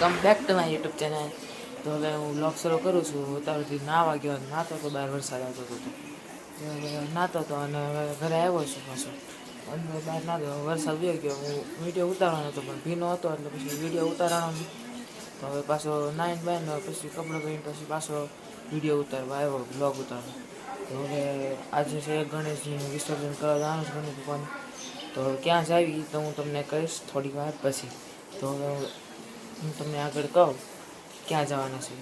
Welcome back to my YouTube channel. તો હવે હું બ્લોગ શરૂ કરું છું. અત્યારથી નાવા ગયો, નાતો તો બહાર વરસાદ આવતો હતો. નાતો હતો અને હવે ઘરે આવ્યો છું પાછો. અંદર બહાર ના ગયો, વરસાદ વયો ગયો. હું વિડીયો ઉતારવાનો હતો પણ ભીનો હતો એટલે પછી વિડીયો ઉતારવાનો નહીં. તો હવે પાછો નાઈન બાઈન પછી કપડાં પહેરીને પછી પાછો વિડીયો ઉતારવા આવ્યો, બ્લોગ ઉતારવા. તો હવે આજે છે ગણેશજીનું વિસર્જન કરવા જવાનું છે ગણેશ ભગવાન. તો હવે ક્યાં જાવી તો હું તમને કહીશ થોડી વાર પછી. તો હવે હું તમને આગળ કહું ક્યાં જવાના છે.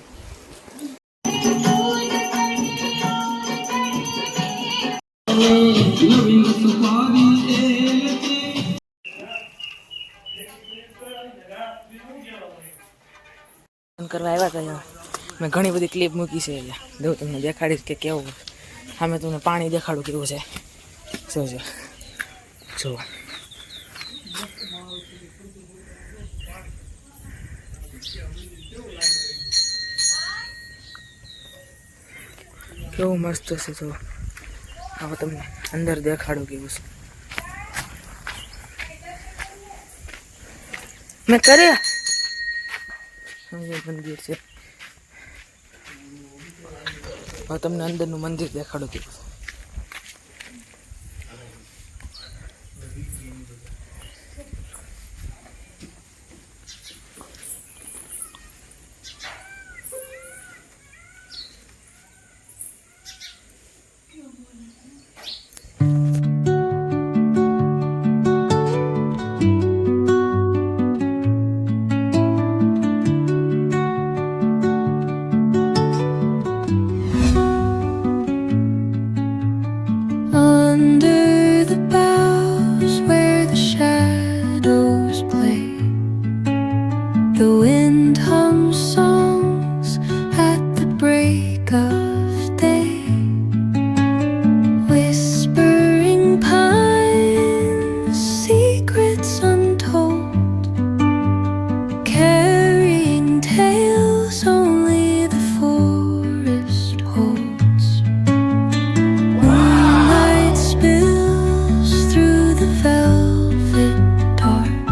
કરવા આવ્યા હતા મેં ઘણી બધી ક્લિપ મૂકી છે. એટલે જો તમને દેખાડીશ કે કેવું. સામે તમને પાણી દેખાડું કેવું છે. જોજો જો કેવું મસ્ત છે. જો હવે તમને અંદર દેખાડું કેવું છે. મેં કર્યા મંદિર છે. હવે તમને અંદરનું મંદિર દેખાડું કેવું છે. Under the boughs where the shadows play, the wind hums songs at the break of day. Whispering pines, secrets untold, carrying tales only the forest holds. Moonlight spills through the velvet dark,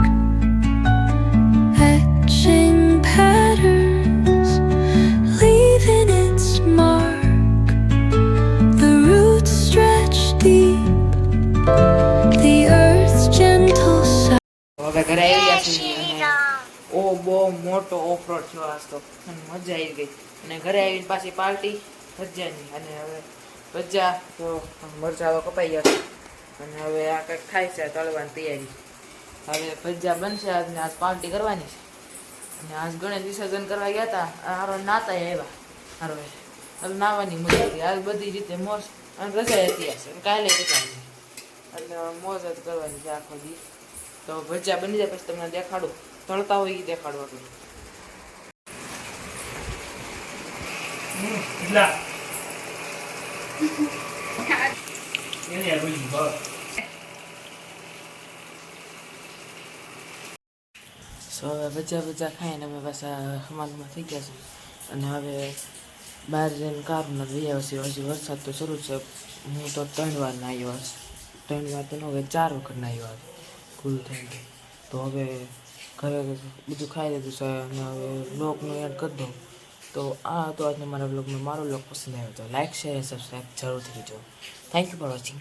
etching patterns, leaving its mark. The roots stretch deep, the earth's gentle sigh. હવે ઘરે આવી ગયા છીએ અને ઓ બહુ મોટો ઓફરોડ થયો આજ તો અને મજા આવી ગઈ. અને ઘરે આવીને પાછી પાર્ટી ભજીયાની. અને હવે ભજીયા તો મરચાં તો કપાઈ ગયા છે અને હવે આ કંઈક થાય છે તળવાની તૈયારી. હવે ભજીયા બનશે આજને આજ પાર્ટી કરવાની છે. અને આજ ગણેશ વિસર્જન કરવા ગયા હતા. હારો નાતા આવ્યા હારો હવે નાવાની મજા હતી. આજ બધી રીતે મોજ અને રજા હતી હશે કાલે રજા છે એટલે મોજ જ કરવાની છે આખો દી. તો ભજીયા બની જાય પછી તમને દેખાડું, તળતા હોય એ દેખાડું આપણે. સો હવે ભજીયા ખાઈને અમે પાછા હમાનમાં થઈ ગયા છે. અને હવે બહાર જઈને કારનો લઈ આવશે. હજી વરસાદ તો શરૂ છે. હું તો 3 વાર નાહ્યો હશે. 3 વાર તો ન હવે 4 વખત નાહ્યો હશે કુલ થઈને. તો હવે ઘરે બધું ખાઈ લીધું છે અને હવે બ્લોગનું એડ કરી દઉં. તો આ હતો આજનો મારા બ્લોગમાં. મારો બ્લોગ પસંદ આવ્યો તો લાઈક શેર સબસ્ક્રાઈબ જરૂરથી કરજો. Thank you for watching.